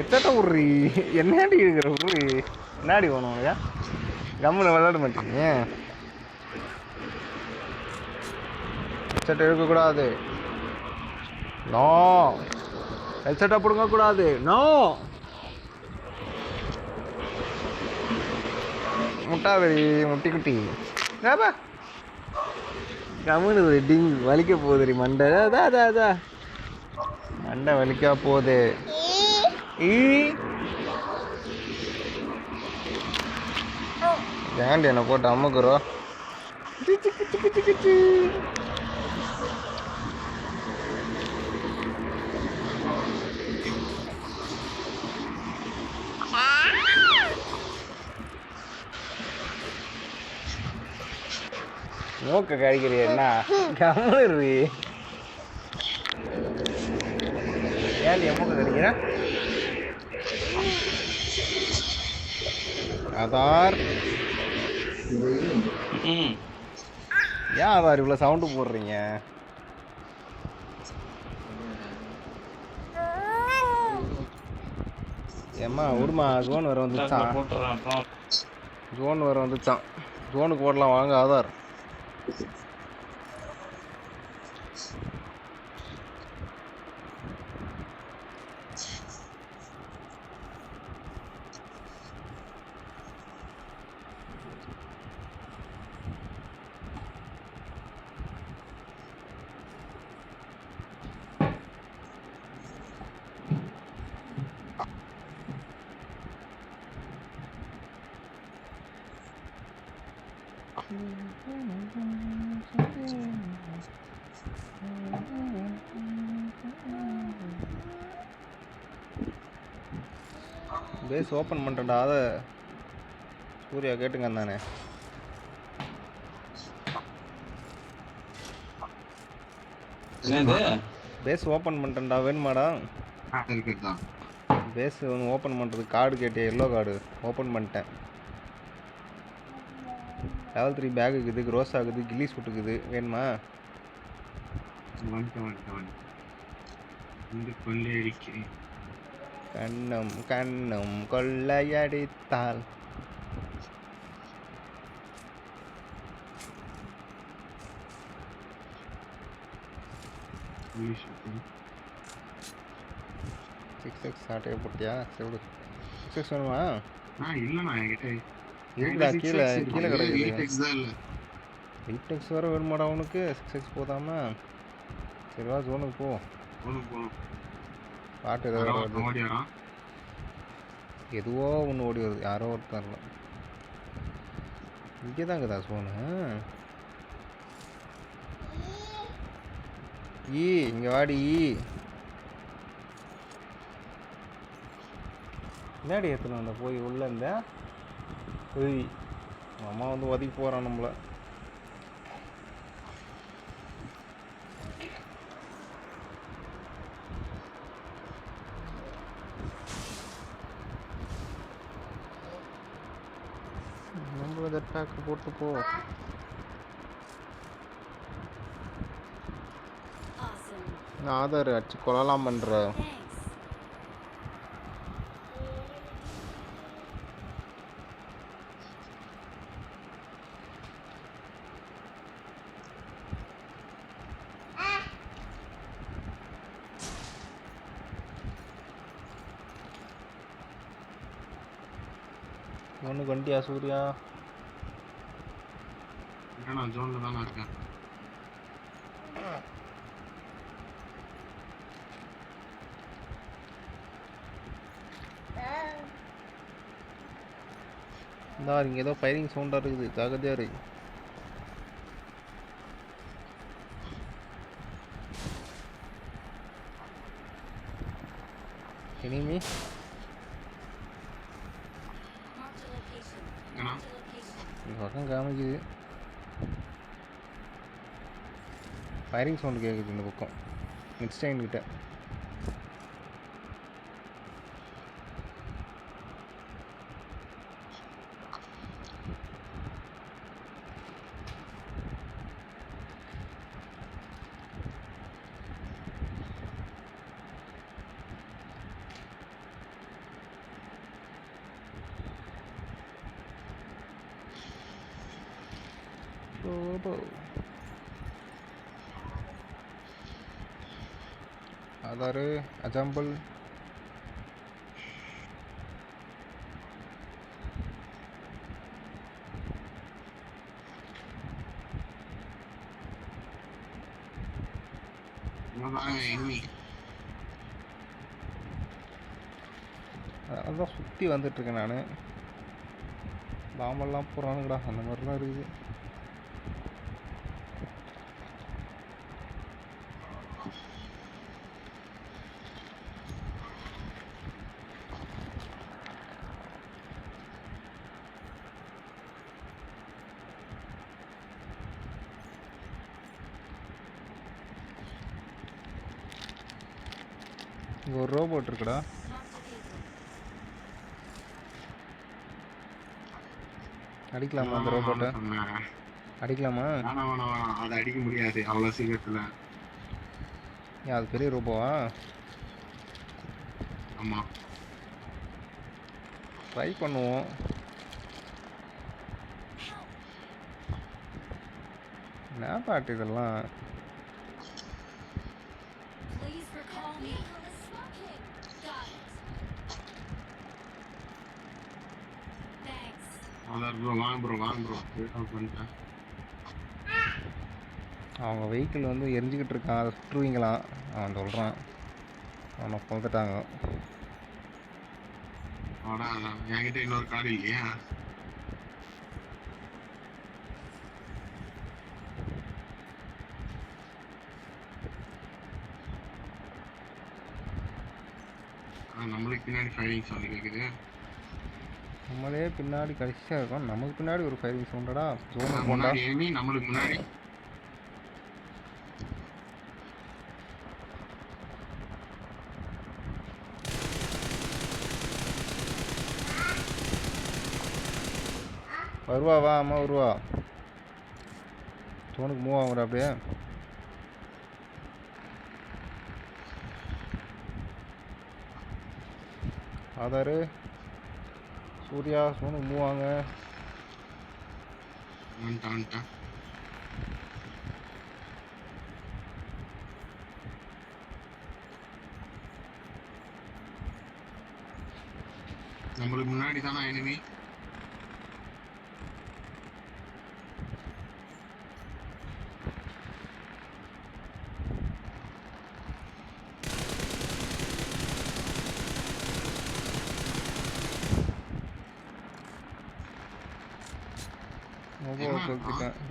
எத்தட்ட உர்றி என்னடி இருக்கிற உர்றி என்னாடி வேணும் உனக்கு கம்முன்னு விளையாட மாட்டீங்க ஹெட்செட் எடுக்கக்கூடாது நோ ஹெட்செட்டை பிடுங்கக்கூடாது நோ முட்டாவெளி முட்டி குட்டி ஏப்பா கம்முன்னு டிங் வலிக்க போகுது மண்டை அதான் அதான் அதான் மண்டை வலிக்க போகுது ஏன்டி என்ன போட்டு அம்முக்குறோம் மூக்க கழிக்கிறிய என்ன கம்முறி ஏன் மூக்க கழிக்கிற ஆதார் ஏன் ஆதார் இவ்வளோ சவுண்டு போடுறீங்க ஏம்மா விடுமா ஜோன் வர வந்துச்சான் ஜோன் வர வந்துச்சான் ஜோனுக்கு போடலாம் வாங்க ஆதார் பேஸ் ஓப்பன் பண்ணுறேன்டா அதை சூர்யா கேட்டுங்க தானே பேஸ் ஓப்பன் பண்ணிட்டேன்டா வேணுமாடா பேஸ் ஒன்று ஓப்பன் பண்ணுறது கார்டு கேட்டே எல்லோ கார்டு ஓப்பன் பண்ணிட்டேன் லெவல் 3 பேக் இருக்குது க்ரோஸ் ஆகுது கில்லி சுட்டுக்குது வேணுமா கண்ணம் கண்ணம் கொள்ளையடித்தால் சிக்ஸ் எக்ஸ் ஆட்டையை போட்டியா சரி சிக்ஸ் எக்ஸ் வேணுமா இல்லைண்ணா என்கிட்ட இருக்குடா கீழே கீழே கிடக்குது 8x வேறு வேணுமாடா உனக்கு 6x போதாமா சரி வா ஜோனுக்கு போ பாட்டு ஏதாவது வருது எதுவோ ஒன்று ஓடி வருது யாரோ ஒருத்தர் இங்கே தாங்கதா ஜோனு இங்கே வாடி என்னடி ஏற்றணும் அந்த போய் உள்ள இருந்த ஏய் அம்மா வந்து ஒதுக்கி போகிறான் நம்மளை நம்மள ஜெட்பேக் போட்டு போ ஆதார் அடிச்சு கொள்ளலாம் பண்ணுற ஒன்று வண்டியா சூர்யா நான் ஜோனில் தானே இருக்கேன் இந்தா இங்கே ஏதோ ஃபயரிங் சவுண்டாக இருக்குது ஜாகிரதையாக இருக்கு இனிமே இந்த பக்கம் காமிக்குது ஃபயரிங் சவுண்டு கேட்குது இந்த பக்கம் மிட் ஸ்டைன் கிட்ட ரோபோ ஆதாரு அஜாம்பிள் enemy. அதான் சுற்றி வந்துட்டுருக்கேன் நான். பாம்பெல்லாம் போகிறானுங்கடா, அந்த மாதிரிலாம் இருக்குது. இங்கே ஒரு ரோபோட் இருக்குடா. அடிக்கலாமா அந்த ரோபோட்டை? அடிக்கலாமா? அதை அடிக்க முடியாது அவ்வளோ சீக்கிரத்தில். ஏன் அது பெரிய ரோபோவா? ஆமாம், ட்ரை பண்ணுவோம். என்ன பாட்டு இதெல்லாம்? அவங்க வெஹிக்கிள் வந்து எரிஞ்சிக்கிட்டு இருக்கான், அதை சுற்றுவீங்களாம் அவன் சொல்கிறான். அவனை கொண்டுட்டாங்க. என்கிட்ட இன்னொரு கார் இல்லையா? நம்மளுக்கு பின்னாடி ஃபயரிங் சவுண்ட் கேட்குது. நம்மளே பின்னாடி கடைசியாக இருக்கோம், நமக்கு பின்னாடி ஒரு ஃபயரிங் சவுண்டடா. ஜோனுக்கு போண்டா. நம்மளுக்கு முன்னாடி வருவா, வா அம்மா வருவா. ஜோனுக்கு மூவ் ஆகுற அப்படியே. ஆதாரு சூர்யா ஜோனுக்கு மூவ் ஆங்க. நம்மளுக்கு முன்னாடி தானே எனிமி.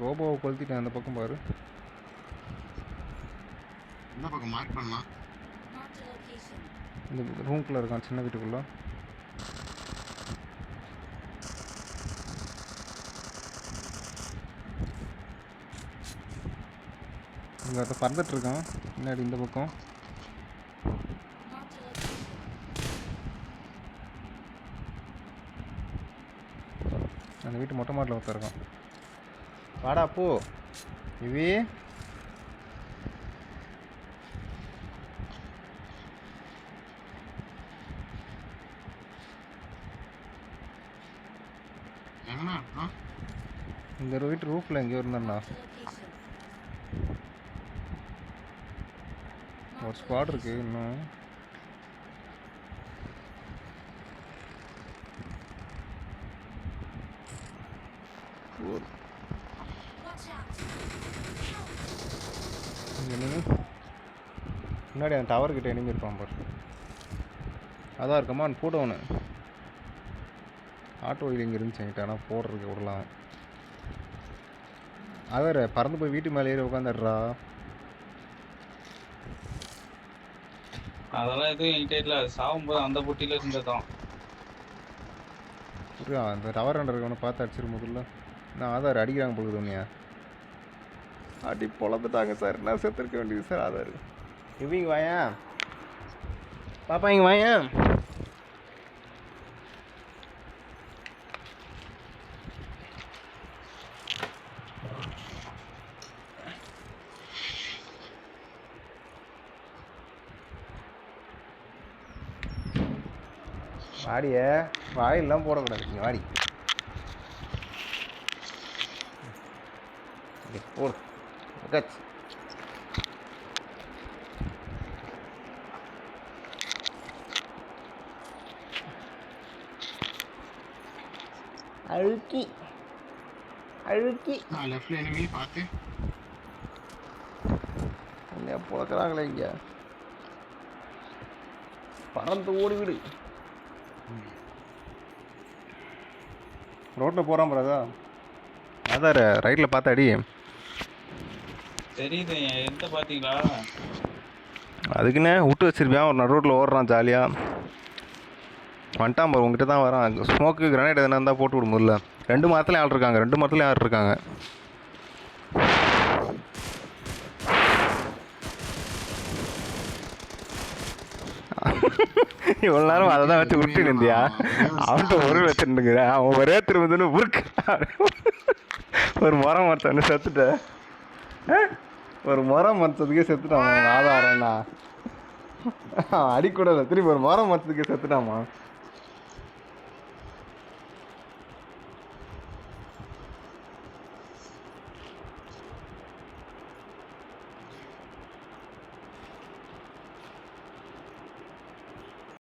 ரோபோவை கொளுத்திட்டேன். அந்த பக்கம் பாரு. என்ன பக்கம் மார்க் பண்ணலாம்? இந்த ரூம்குள்ளே இருக்கான், சின்ன வீட்டுக்குள்ளே. இங்கே ஒருத்த பறந்துட்டுருக்கான் பின்னாடி இந்த பக்கம். அந்த வீட்டு மொட்டை மாட்டில் ஒருத்தர் இருக்கான். வாடா போ இவி. இந்த வீட்டு ரூஃபில் எங்கேயோ இருந்தாண்ணா. ஒரு ஸ்குவாட் இருக்கு இன்னும். முன்னாடி அந்த டவர்கிட்ட எனிமி இருப்பான் பாரு. அதான் இருக்கமான் போட்டவனு. ஆட்டோ வீல் இங்கே இருந்துச்சு என்கிட்ட, ஆனால் போடுறதுக்கு விடலாம். அதான் பறந்து போய் வீட்டு மேலே ஏறி உட்காந்துடுறா. அதெல்லாம் எதுவும் என்கிட்ட இல்லை. சாகும்போது அந்த பொட்டியில் இருந்ததான். புரியா? அந்த டவர் ரெண்டர் இருக்கவனை பார்த்து அடிச்சிரு முதல்ல. நான் ஆதார் அடிக்கிறாங்க போகுது உன்னையா. அடி பொழந்துட்டாங்க சார். நான் செத்துருக்க வேண்டியது சார். ஆதார் இவங்க வாயா பாப்பா, இங்கே வாயா. வாடிய வாயிலெலாம் போடக்கூடாது. இங்கே வாடி. போடு கச். அழுக்கி அழுக்கி லெஃப்ட்ல எனிமி பார்த்து. என்ன புழக்கிறாங்களே இங்கே. பறந்து ஓடிவிடு. ரோட்டில் போகிறான் பிரதா. அதான் ரைட்டில் பார்த்து அடி. தெரியுது எந்த பாத்தீங்களா? அதுக்குன்னே விட்டு வச்சிருப்பியான். ஒரு நடு ரோட்டில் ஓடுறான் ஜாலியாக. வந்துட்டான் பாரு, உங்ககிட்ட தான் வரான். ஸ்மோக்கு கிரனைட் எதனா இருந்தால் போட்டு விடும் முதல்ல. 2 மரத்துலையும் ஆள் இருக்காங்க, 2 மரத்துலையும் ஆள் இருக்காங்க. இவ்வளோ நேரம் அதை தான் வச்சு உருட்டி நிந்தியா? அவன்கிட்ட ஒரு வச்சுருந்துங்கிற அவன் ஒரே திரும்பதுன்னு உருக்கு. ஒரு மரம் மரத்தவனு செத்துட்ட. ஒரு மரம் மரத்ததுக்கே செத்துட்டான் ஆதாரம்னா. அடிக்கூடல திரும்பி ஒரு மரம் மரத்துக்கே செத்துட்டாமா.